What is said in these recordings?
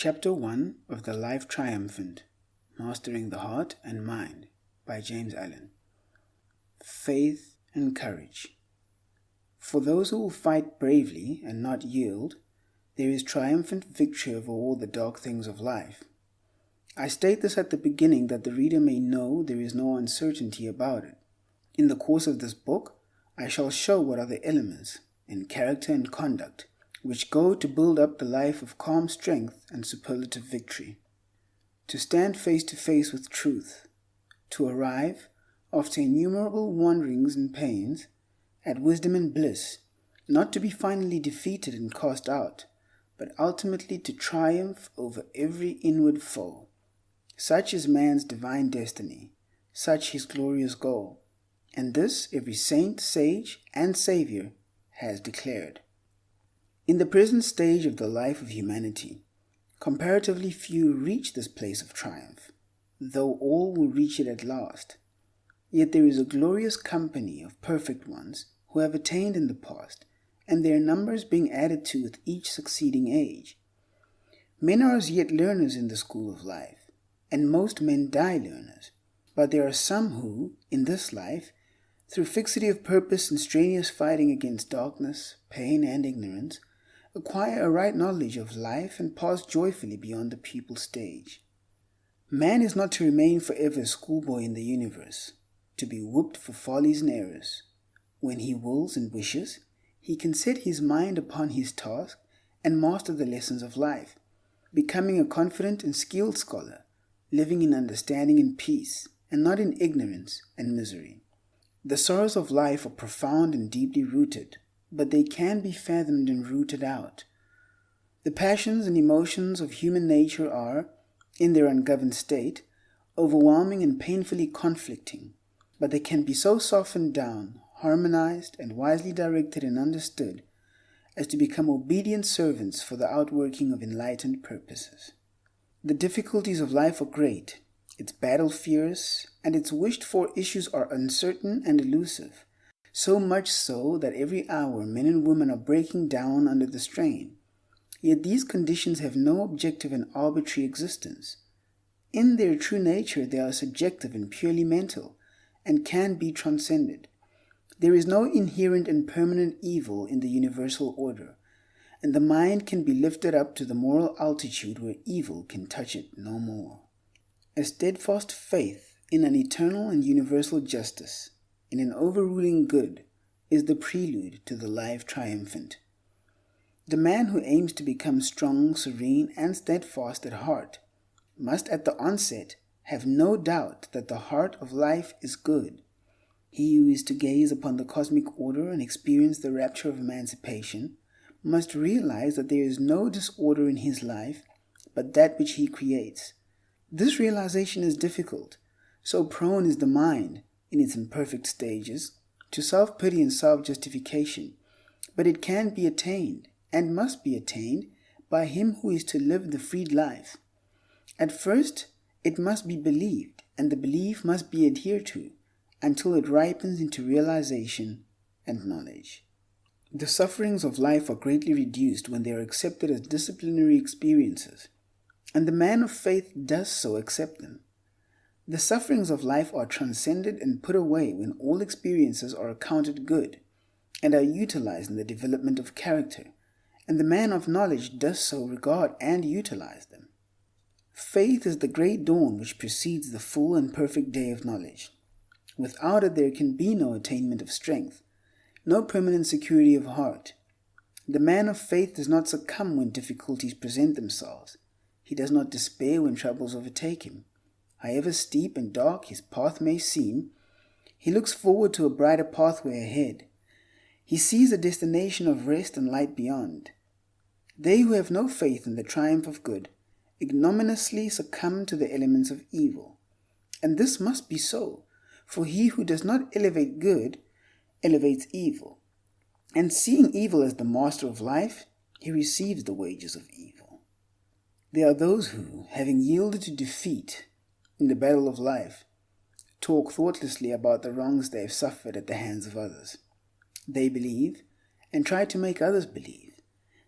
Chapter 1 of the Life Triumphant, Mastering the Heart and Mind by James Allen. Faith and Courage. For those who will fight bravely and not yield, there is triumphant victory over all the dark things of life. I state this at the beginning that the reader may know there is no uncertainty about it. In the course of this book, I shall show what are the elements, in character and conduct, which go to build up the life of calm strength and superlative victory. To stand face to face with truth, to arrive, after innumerable wanderings and pains, at wisdom and bliss, not to be finally defeated and cast out, but ultimately to triumph over every inward foe. Such is man's divine destiny, such his glorious goal, and this every saint, sage, and Savior has declared. In the present stage of the life of humanity, comparatively few reach this place of triumph, though all will reach it at last. Yet there is a glorious company of perfect ones who have attained in the past, and their numbers being added to with each succeeding age. Men are as yet learners in the school of life, and most men die learners, but there are some who, in this life, through fixity of purpose and strenuous fighting against darkness, pain, and ignorance, acquire a right knowledge of life and pass joyfully beyond the pupil stage. Man is not to remain forever a schoolboy in the universe, to be whooped for follies and errors. When he wills and wishes, he can set his mind upon his task and master the lessons of life, becoming a confident and skilled scholar, living in understanding and peace, and not in ignorance and misery. The sorrows of life are profound and deeply rooted, but they can be fathomed and rooted out. The passions and emotions of human nature are, in their ungoverned state, overwhelming and painfully conflicting, but they can be so softened down, harmonized, and wisely directed and understood as to become obedient servants for the outworking of enlightened purposes. The difficulties of life are great, its battle fierce, and its wished-for issues are uncertain and elusive, so much so that every hour men and women are breaking down under the strain. Yet these conditions have no objective and arbitrary existence. In their true nature they are subjective and purely mental, and can be transcended. There is no inherent and permanent evil in the universal order, and the mind can be lifted up to the moral altitude where evil can touch it no more. A steadfast faith in an eternal and universal justice, in an overruling good, is the prelude to the life triumphant. The man who aims to become strong, serene, and steadfast at heart must at the onset have no doubt that the heart of life is good. He who is to gaze upon the cosmic order and experience the rapture of emancipation must realize that there is no disorder in his life but that which he creates. This realization is difficult, so prone is the mind, in its imperfect stages, to self-pity and self-justification, but it can be attained, and must be attained, by him who is to live the freed life. At first, it must be believed, and the belief must be adhered to, until it ripens into realization and knowledge. The sufferings of life are greatly reduced when they are accepted as disciplinary experiences, and the man of faith does so accept them. The sufferings of life are transcended and put away when all experiences are accounted good, and are utilized in the development of character, and the man of knowledge does so regard and utilize them. Faith is the great dawn which precedes the full and perfect day of knowledge. Without it there can be no attainment of strength, no permanent security of heart. The man of faith does not succumb when difficulties present themselves. He does not despair when troubles overtake him. However steep and dark his path may seem, he looks forward to a brighter pathway ahead. He sees a destination of rest and light beyond. They who have no faith in the triumph of good ignominiously succumb to the elements of evil. And this must be so, for he who does not elevate good elevates evil. And seeing evil as the master of life, he receives the wages of evil. There are those who, having yielded to defeat in the battle of life, talk thoughtlessly about the wrongs they have suffered at the hands of others. They believe, and try to make others believe,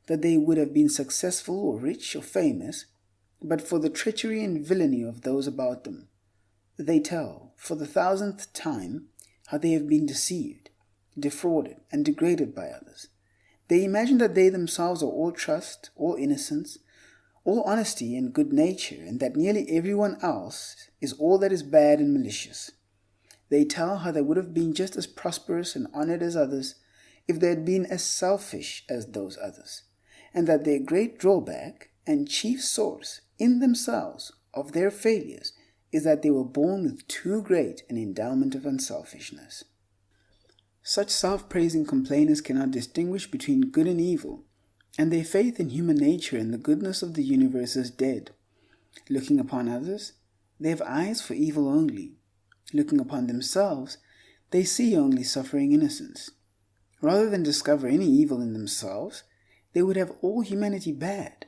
that they would have been successful or rich or famous but for the treachery and villainy of those about them. They tell, for the 1000th time, how they have been deceived, defrauded, and degraded by others. They imagine that they themselves are all trust, all innocence, all honesty and good nature, and that nearly everyone else is all that is bad and malicious. They tell how they would have been just as prosperous and honored as others if they had been as selfish as those others, and that their great drawback and chief source in themselves of their failures is that they were born with too great an endowment of unselfishness. Such self-praising complainers cannot distinguish between good and evil, and their faith in human nature and the goodness of the universe is dead. Looking upon others, they have eyes for evil only. Looking upon themselves, they see only suffering innocence. Rather than discover any evil in themselves, they would have all humanity bad.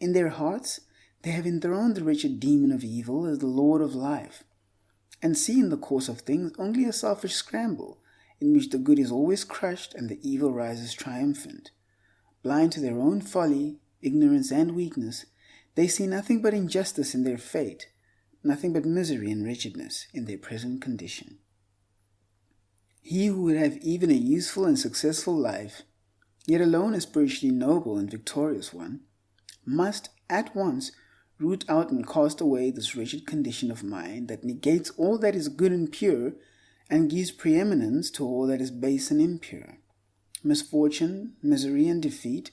In their hearts, they have enthroned the wretched demon of evil as the Lord of life, and see in the course of things only a selfish scramble, in which the good is always crushed and the evil rises triumphant. Blind to their own folly, ignorance, and weakness, they see nothing but injustice in their fate, nothing but misery and wretchedness in their present condition. He who would have even a useful and successful life, yet alone a spiritually noble and victorious one, must at once root out and cast away this wretched condition of mind that negates all that is good and pure and gives preeminence to all that is base and impure. Misfortune, misery, and defeat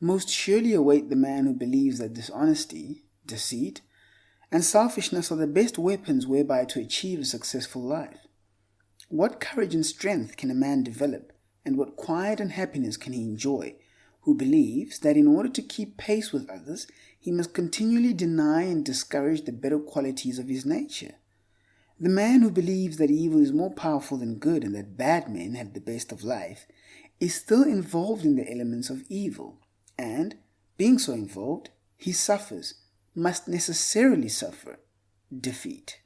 most surely await the man who believes that dishonesty, deceit, and selfishness are the best weapons whereby to achieve a successful life. What courage and strength can a man develop, and what quiet and happiness can he enjoy, who believes that in order to keep pace with others, he must continually deny and discourage the better qualities of his nature? The man who believes that evil is more powerful than good and that bad men have the best of life is still involved in the elements of evil, and, being so involved, he suffers, must necessarily suffer, defeat.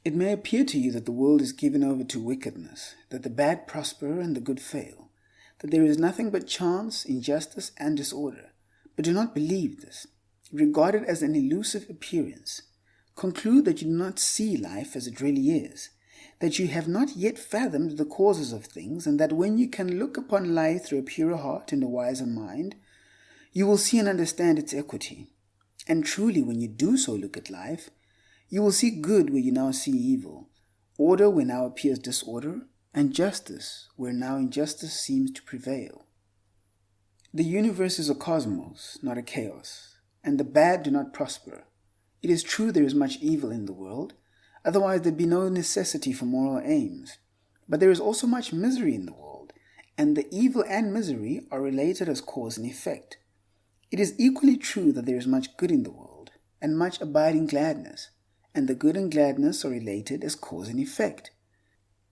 It may appear to you that the world is given over to wickedness, that the bad prosper and the good fail, that there is nothing but chance, injustice, and disorder. But do not believe this. Regard it as an elusive appearance. Conclude that you do not see life as it really is, that you have not yet fathomed the causes of things, and that when you can look upon life through a purer heart and a wiser mind, you will see and understand its equity. And truly, when you do so look at life, you will see good where you now see evil, order where now appears disorder, and justice where now injustice seems to prevail. The universe is a cosmos, not a chaos, and the bad do not prosper. It is true there is much evil in the world, otherwise there'd be no necessity for moral aims. But there is also much misery in the world, and the evil and misery are related as cause and effect. It is equally true that there is much good in the world, and much abiding gladness, and the good and gladness are related as cause and effect.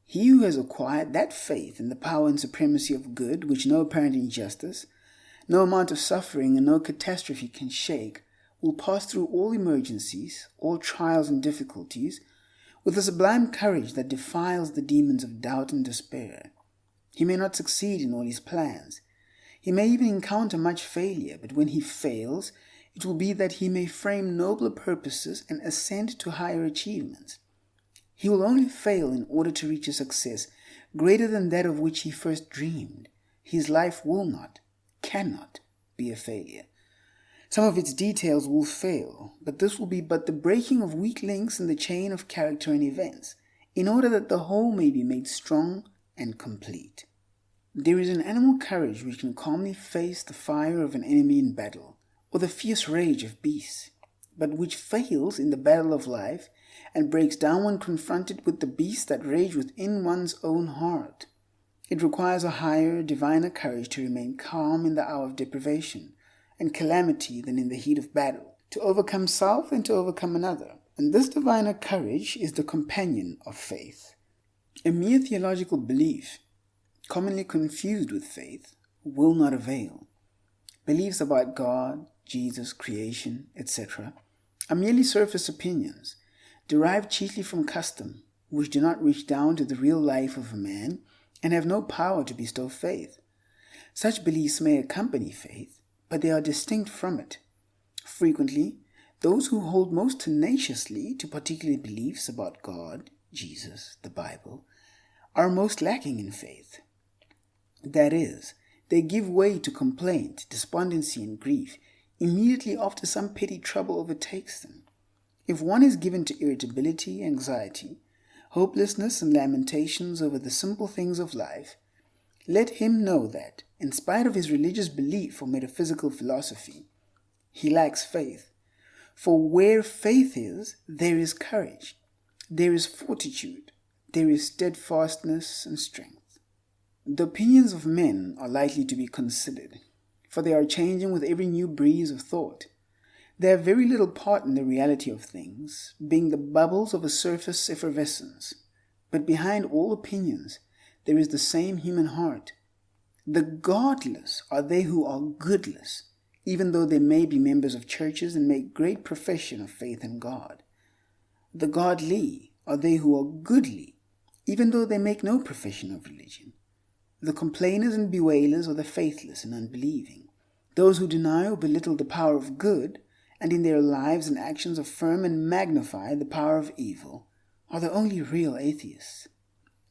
He who has acquired that faith in the power and supremacy of good which no apparent injustice, no amount of suffering, and no catastrophe can shake, will pass through all emergencies, all trials and difficulties, with a sublime courage that defiles the demons of doubt and despair. He may not succeed in all his plans. He may even encounter much failure, but when he fails, it will be that he may frame nobler purposes and ascend to higher achievements. He will only fail in order to reach a success greater than that of which he first dreamed. His life will not, cannot, be a failure. Some of its details will fail, but this will be but the breaking of weak links in the chain of character and events, in order that the whole may be made strong and complete. There is an animal courage which can calmly face the fire of an enemy in battle, or the fierce rage of beasts, but which fails in the battle of life and breaks down when confronted with the beasts that rage within one's own heart. It requires a higher, diviner courage to remain calm in the hour of deprivation and calamity than in the heat of battle, to overcome self and to overcome another. And this diviner courage is the companion of faith. A mere theological belief, commonly confused with faith, will not avail. Beliefs about God, Jesus, creation, etc. are merely surface opinions, derived chiefly from custom, which do not reach down to the real life of a man and have no power to bestow faith. Such beliefs may accompany faith, but they are distinct from it. Frequently, Those who hold most tenaciously to particular beliefs about God, Jesus, the Bible, are most lacking in faith. That is, they give way to complaint, despondency, and grief immediately after some petty trouble overtakes them. If one is given to irritability, anxiety, hopelessness, and lamentations over the simple things of life, let him know that, in spite of his religious belief or metaphysical philosophy, he lacks faith. For where faith is, there is courage, there is fortitude, there is steadfastness and strength. The opinions of men are likely to be considered, for they are changing with every new breeze of thought. They have very little part in the reality of things, being the bubbles of a surface effervescence. But behind all opinions, there is the same human heart. The godless are they who are goodless, even though they may be members of churches and make great profession of faith in God. The godly are they who are goodly, even though they make no profession of religion. The complainers and bewailers are the faithless and unbelieving. Those who deny or belittle the power of good, and in their lives and actions affirm and magnify the power of evil, are the only real atheists.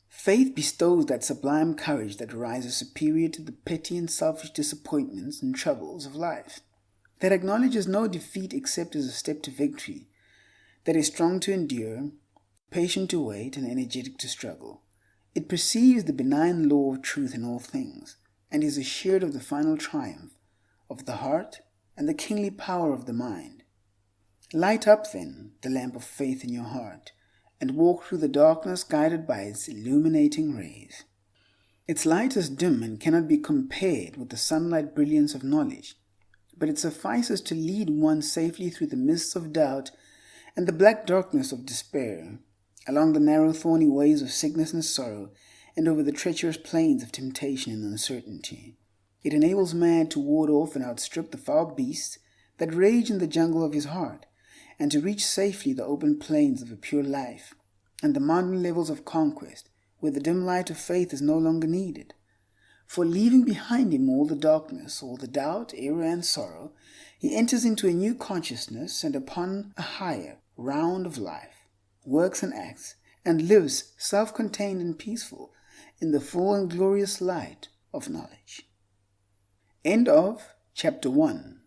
Faith bestows that sublime courage that rises superior to the petty and selfish disappointments and troubles of life, that acknowledges no defeat except as a step to victory, that is strong to endure, patient to wait, and energetic to struggle. It perceives the benign law of truth in all things, and is assured of the final triumph of the heart and the kingly power of the mind. Light up, then, the lamp of faith in your heart, and walk through the darkness guided by its illuminating rays. Its light is dim and cannot be compared with the sunlight brilliance of knowledge, but it suffices to lead one safely through the mists of doubt and the black darkness of despair, along the narrow thorny ways of sickness and sorrow, and over the treacherous plains of temptation and uncertainty. It enables man to ward off and outstrip the foul beasts that rage in the jungle of his heart, and to reach safely the open plains of a pure life, and the mountain levels of conquest, where the dim light of faith is no longer needed. For leaving behind him all the darkness, all the doubt, error, and sorrow, he enters into a new consciousness and upon a higher round of life, works and acts, and lives self-contained and peaceful in the full and glorious light of knowledge. End of Chapter 1.